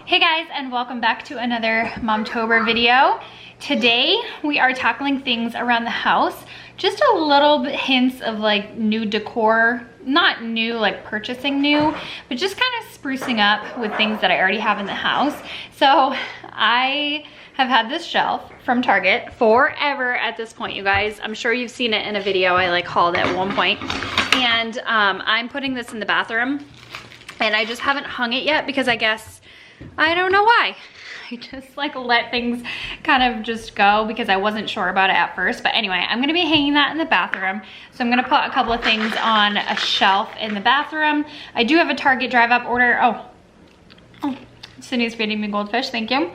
Hey guys, and welcome back to another Momtober video. Today we are tackling things around the house. Just a little bit hints of like new decor, not new like purchasing new, but just kind of sprucing up with things that I already have in the house. So I have had this shelf from Target forever at this point, you guys. I'm sure you've seen it in a video I like hauled at one point. And I'm putting this in the bathroom and I just haven't hung it yet because I guess I don't know why. I just like let things kind of just go because I wasn't sure about it at first. But anyway, I'm gonna be hanging that in the bathroom. So I'm gonna put a couple of things on a shelf in the bathroom. I do have a Target drive up order. Oh, Sydney's feeding me goldfish, thank you.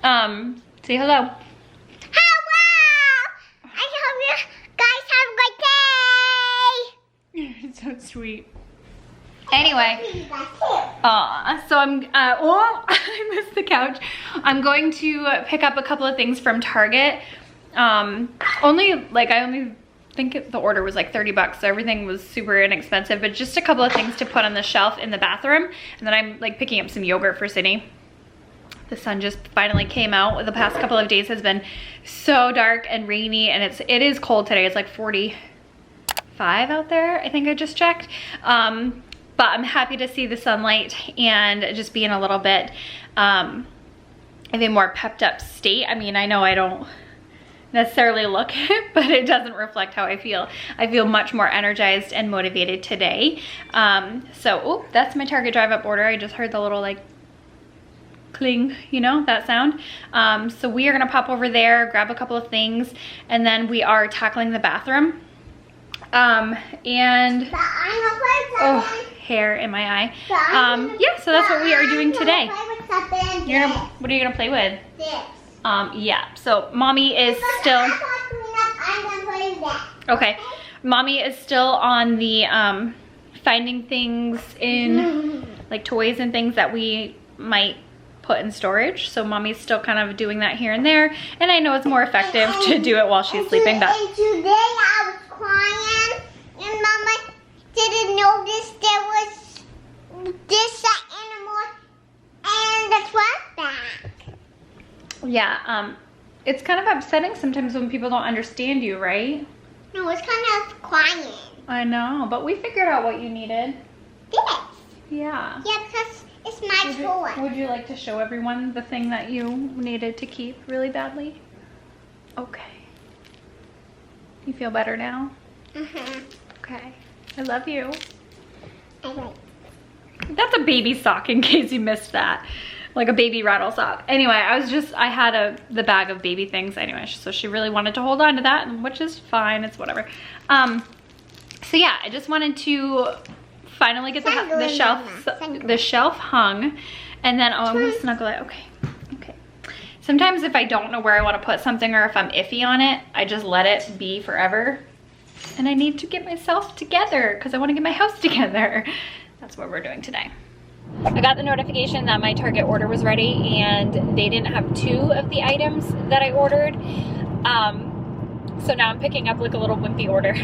Say hello. Hello! I hope you guys have a good day. You're so sweet. Anyway, so I'm, oh, I missed the couch. I'm going to pick up a couple of things from Target. I only think the order was like 30 bucks, so everything was super inexpensive, but just a couple of things to put on the shelf in the bathroom. And then I'm like picking up some yogurt for Sydney. The sun just finally came out. The past couple of days has been so dark and rainy, and it is cold today. It's like 45 out there, I think I just checked. But I'm happy to see the sunlight and just be in a little bit of a more pepped up state. I mean, I know I don't necessarily look it, but it doesn't reflect how I feel. I feel much more energized and motivated today. So that's my Target drive up order. I just heard the little like cling, you know, that sound. So we are gonna pop over there, grab a couple of things, and then we are tackling the bathroom. Hair in my eye. Yeah, so that's what we are doing today. What are you gonna play with? This. Yeah, so mommy is still, okay, mommy is still on the finding things in like toys and things that we might put in storage. So mommy's still kind of doing that here and there, and I know it's more effective to do it while she's sleeping. But and today I was crying and Mama didn't notice there was this animal and the trash bag. yeah, it's kind of upsetting sometimes when people don't understand you, right? No, it's kind of crying. I know, but we figured out what you needed. This. Yeah. Yeah, because it's my toy. Would you like to show everyone the thing that you needed to keep really badly? Okay. You feel better now? Okay. I love you. That's a baby sock in case you missed that. Like a baby rattle sock. Anyway, I had the bag of baby things anyway, so she really wanted to hold on to that, which is fine, it's whatever. So yeah, I just wanted to finally get the shelf hung, and then I'm gonna snuggle it. Okay. Sometimes if I don't know where I want to put something or if I'm iffy on it, I just let it be forever. And I need to get myself together because I want to get my house together. That's what we're doing today. I got the notification that my Target order was ready and they didn't have 2 of the items that I ordered. So now I'm picking up like a little wimpy order.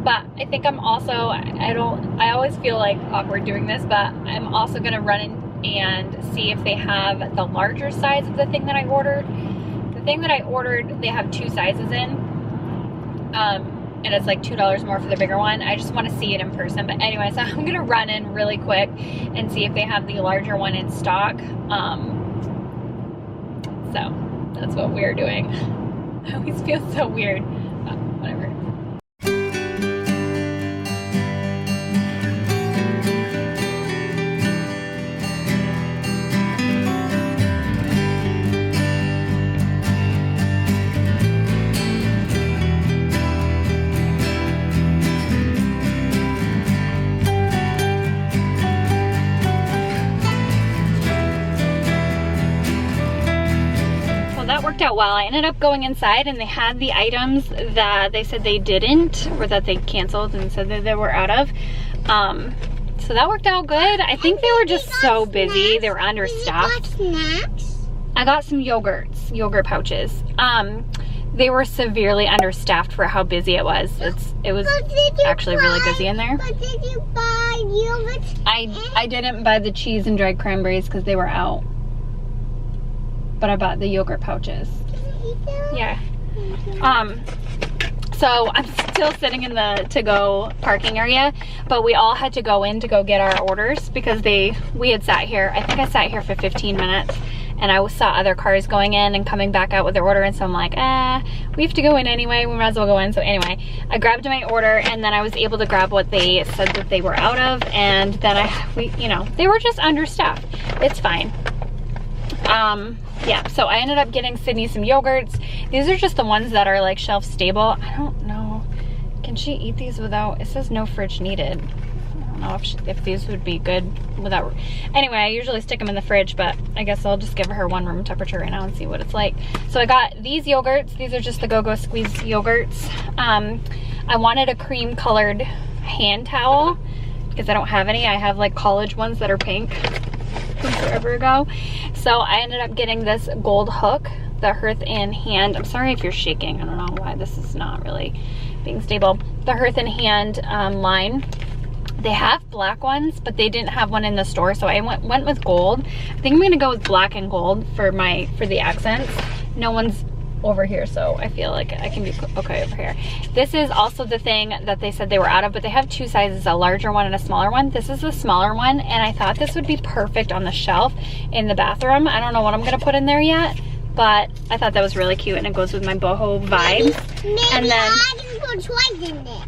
But I think I'm also, I always feel like awkward doing this, but I'm also gonna run in and see if they have the larger size of the thing that I ordered. The thing that I ordered, they have 2 sizes in. And it's like $2 more for the bigger one. I just want to see it in person. But anyway, so I'm gonna run in really quick and see if they have the larger one in stock. So that's what we're doing. I always feel so weird, but whatever. Worked out well. I ended up going inside and they had the items that they said they didn't, or that they canceled and said that they were out of. So that worked out good. I think they were just so busy. They were understaffed. I got some yogurt pouches. They were severely understaffed for how busy it was. It was actually really busy in there. But did you buy yogurt? I didn't buy the cheese and dried cranberries because they were out. But I bought the yogurt pouches. Yeah. So I'm still sitting in the to-go parking area, but we all had to go in to go get our orders because we had sat here. I think I sat here for 15 minutes. And I saw other cars going in and coming back out with their order, and so I'm like, we have to go in anyway, we might as well go in. So anyway, I grabbed my order, and then I was able to grab what they said that they were out of, and then you know, they were just understaffed. It's fine. Yeah, so I ended up getting Sydney some yogurts. These are just the ones that are like shelf stable. I don't know, can she eat these without, it says no fridge needed. I don't know if these would be good without, anyway, I usually stick them in the fridge, but I guess I'll just give her one room temperature right now and see what it's like. So I got these yogurts. These are just the Go-Go Squeeze yogurts. I wanted a cream colored hand towel because I don't have any. I have like college ones that are pink from forever ago. So I ended up getting this gold hook, the Hearth and Hand. I'm sorry if you're shaking. I don't know why this is not really being stable. The Hearth and Hand line. They have black ones, but they didn't have one in the store, so I went with gold. I think I'm gonna go with black and gold for the accents. No one's over here, so I feel like I can be okay over here. This is also the thing that they said they were out of, but they have two sizes, a larger one and a smaller one. This is the smaller one, and I thought this would be perfect on the shelf in the bathroom. I don't know what I'm gonna put in there yet, but I thought that was really cute, and it goes with my boho vibes. Maybe and then I can put toys in there.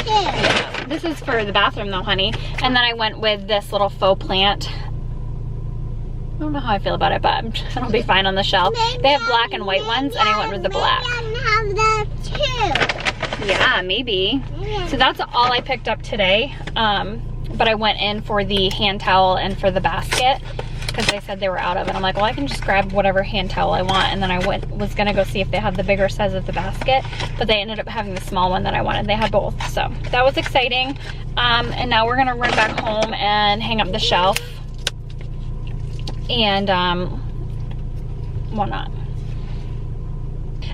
Yeah, this is for the bathroom though, honey. And then I went with this little faux plant. I don't know how I feel about it, but it'll be fine on the shelf. They have black and white ones, and I went with the black. Maybe I can have that too. Yeah, maybe. So that's all I picked up today. But I went in for the hand towel and for the basket because they said they were out of it. I'm like, well, I can just grab whatever hand towel I want. And then I was gonna go see if they had the bigger size of the basket, but they ended up having the small one that I wanted. They had both, so that was exciting. And now we're gonna run back home and hang up the shelf. And whatnot.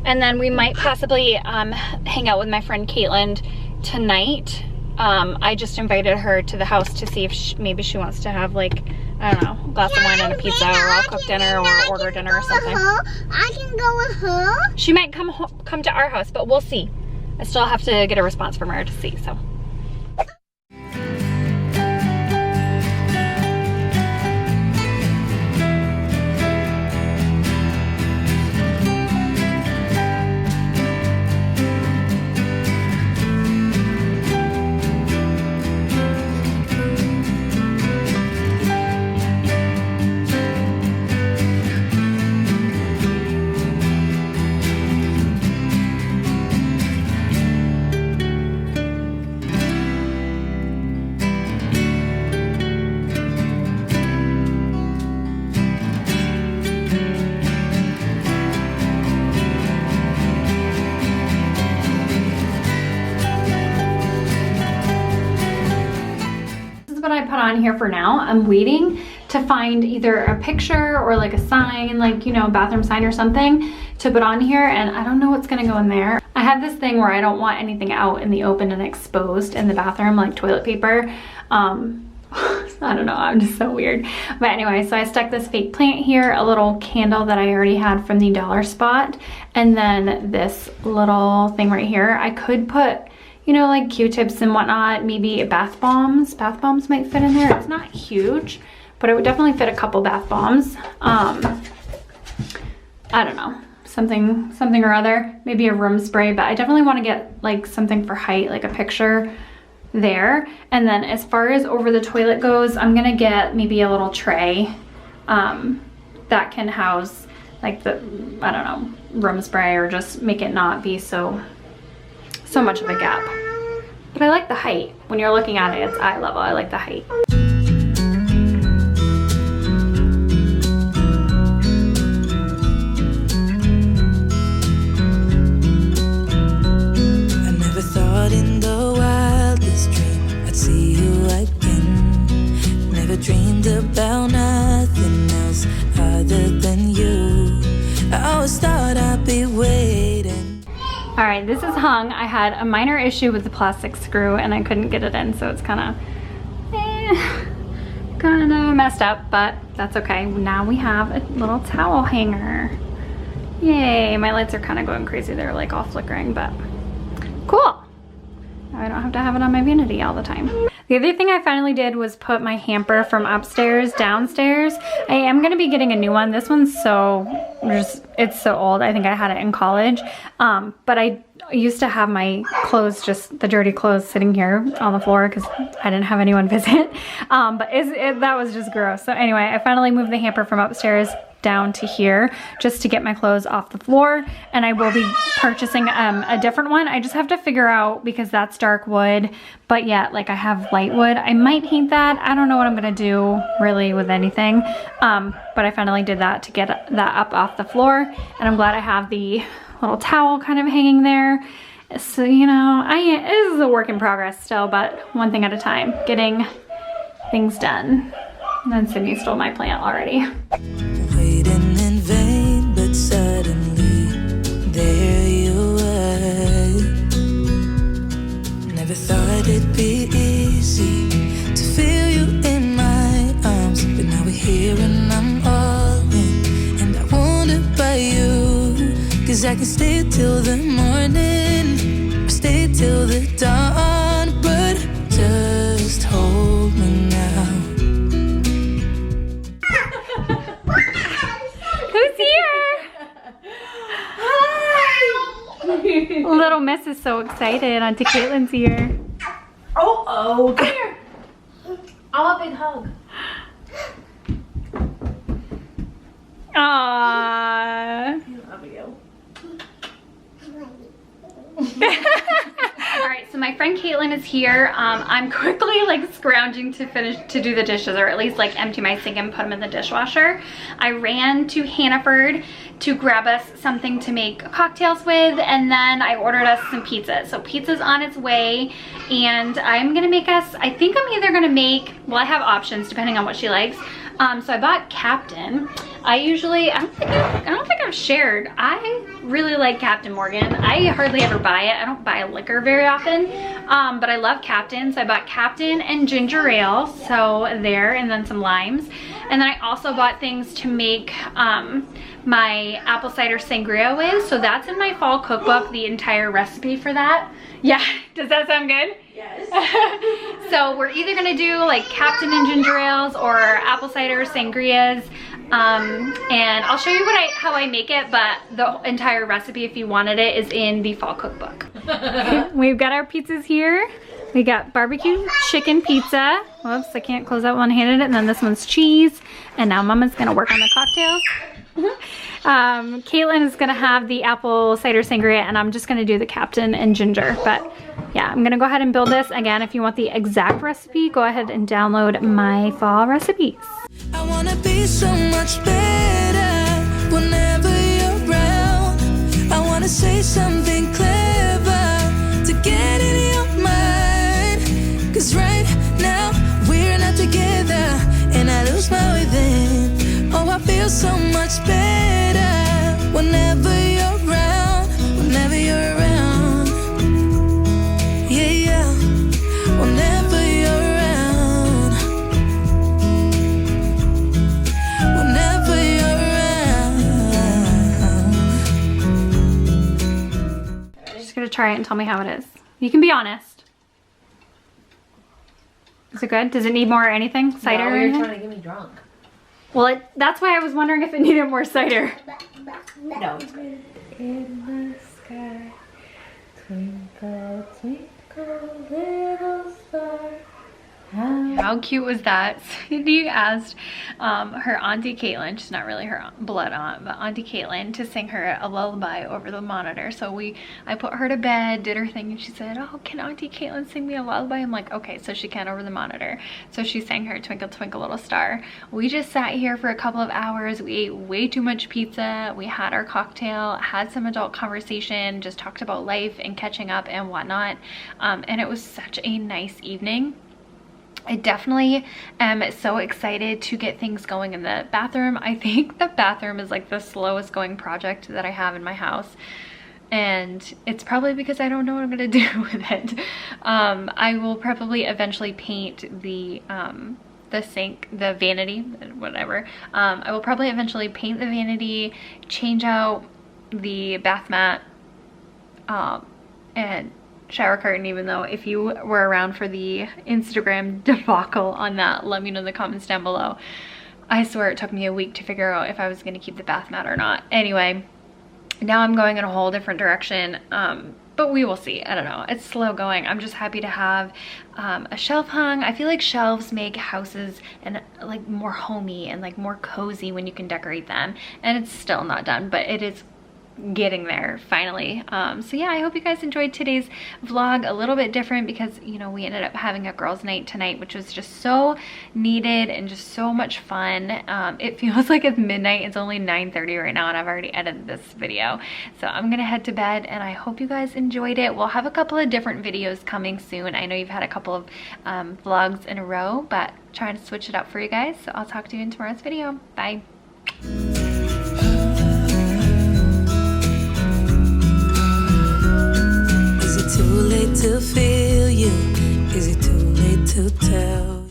And then we might possibly hang out with my friend Caitlin tonight. I just invited her to the house to see if maybe she wants to have like, I don't know, a glass of wine and a pizza, or I'll cook dinner or order dinner or something. I can go with her. She might come to our house, but we'll see. I still have to get a response from her to see, so. On here for now. I'm waiting to find either a picture or like a sign, like, you know, bathroom sign or something to put on here, and I don't know what's gonna go in there. I have this thing where I don't want anything out in the open and exposed in the bathroom, like toilet paper. I don't know, I'm just so weird. But anyway, so I stuck this fake plant here, a little candle that I already had from the dollar spot, and then this little thing right here. I could put, you know, like Q-tips and whatnot, maybe bath bombs. Bath bombs might fit in there. It's not huge, but it would definitely fit a couple bath bombs. I don't know, something or other, maybe a room spray, but I definitely want to get like something for height, like a picture there. And then as far as over the toilet goes, I'm gonna get maybe a little tray that can house like the, I don't know, room spray, or just make it not be so much of a gap. But I like the height. When you're looking at it, it's eye level. I like the height. I never thought in the wildest dream I'd see you again. Never dreamed about nothing else other than you. I always thought I'd be waiting All right, this is hung. I had a minor issue with the plastic screw and I couldn't get it in, so it's kind of messed up, but that's okay. Now we have a little towel hanger. Yay, my lights are kind of going crazy. They're like all flickering, but cool. Now I don't have to have it on my vanity all the time. The other thing I finally did was put my hamper from upstairs downstairs. I am gonna be getting a new one. This one's it's so old. I think I had it in college. But I used to have my clothes, just the dirty clothes, sitting here on the floor because I didn't have anyone visit. But that was just gross. So anyway, I finally moved the hamper from upstairs down to here just to get my clothes off the floor, and I will be purchasing a different one. I just have to figure out, because that's dark wood, but yet like I have light wood. I might paint that. I don't know what I'm gonna do really with anything, but I finally did that to get that up off the floor, and I'm glad I have the little towel kind of hanging there. So, you know, this is a work in progress still, but one thing at a time, getting things done. And then Sydney stole my plant already. Waiting in vain, but suddenly there you were. Never thought it'd be easy to feel you in my arms, but now we're here and I'm all in, and I wonder by you, 'cause I can stay till the morning, or stay till the dawn, but just hold me now. Who's here? Hi! Little Miss is so excited. Auntie Caitlin's here. Oh, come here. I want a big hug. Aww. I love you. All right, so my friend Caitlin is here. I'm quickly like scrounging to do the dishes, or at least like empty my sink and put them in the dishwasher. I ran to Hannaford to grab us something to make cocktails with, and then I ordered us some pizza. So pizza's on its way, and I'm gonna make us, I think I'm either gonna make, well, I have options depending on what she likes. So I bought Captain. I don't think I've shared. I really like Captain Morgan. I hardly ever buy it. I don't buy liquor very often, but I love Captain. So I bought Captain and ginger ale, so there, and then some limes. And then I also bought things to make my apple cider sangria with. So that's in my fall cookbook, the entire recipe for that. Yeah, does that sound good? Yes. So we're either gonna do like Captain and ginger ales or apple cider sangrias. And I'll show you how I make it, but the entire recipe, if you wanted it, is in the fall cookbook. We've got our pizzas here. We got barbecue chicken pizza. Whoops, I can't close that one-handed. And then this one's cheese. And now Mama's gonna work on the cocktails. Caitlin is gonna have the apple cider sangria, and I'm just gonna do the Captain and ginger. But yeah, I'm gonna go ahead and build this. Again, if you want the exact recipe, go ahead and download my fall recipes. I wanna be so much better whenever you're around. I wanna say something clever to get in your mind, 'cause right now we're not together and I lose my way then. Oh, I feel so much better whenever you're around, whenever you're around. Yeah, yeah, whenever you're around, whenever you're around. Just gonna try it and tell me how it is. You can be honest. Is it good? Does it need more or anything? Cider or you're anything? trying to get me drunk. Well, that's why I was wondering if it needed more cider. No, it's good. In the sky, twinkle, twinkle, little star. How cute was that? Cindy asked her Auntie Caitlin, she's not really her blood aunt, but Auntie Caitlin, to sing her a lullaby over the monitor. So I put her to bed, did her thing, and she said, oh, can Auntie Caitlin sing me a lullaby? I'm like, okay, so she can over the monitor. So she sang her Twinkle Twinkle Little Star. We just sat here for a couple of hours. We ate way too much pizza. We had our cocktail, had some adult conversation, just talked about life and catching up and whatnot. And it was such a nice evening. I definitely am so excited to get things going in the bathroom. I think the bathroom is like the slowest going project that I have in my house. and it's probably because I don't know what I'm gonna do with it. I will probably eventually paint the sink, the vanity, whatever. I will probably eventually paint the vanity, change out the bath mat, and shower curtain, even though if you were around for the Instagram debacle on that, let me know in the comments down below. I swear it took me a week to figure out if I was gonna keep the bath mat or not. Anyway, now I'm going in a whole different direction, but we will see. I don't know, it's slow going. I'm just happy to have a shelf hung. I feel like shelves make houses and like more homey and like more cozy when you can decorate them, and it's still not done, but it is getting there finally. So yeah, I hope you guys enjoyed today's vlog. A little bit different because, you know, we ended up having a girls' night tonight, which was just so needed and just so much fun. It feels like it's midnight. It's only 9:30 right now and I've already edited this video, so I'm gonna head to bed, and I hope you guys enjoyed it. We'll have a couple of different videos coming soon. I know you've had a couple of vlogs in a row, but trying to switch it up for you guys. So I'll talk to you in tomorrow's video. Bye. Too late to feel you? Is it too late to tell?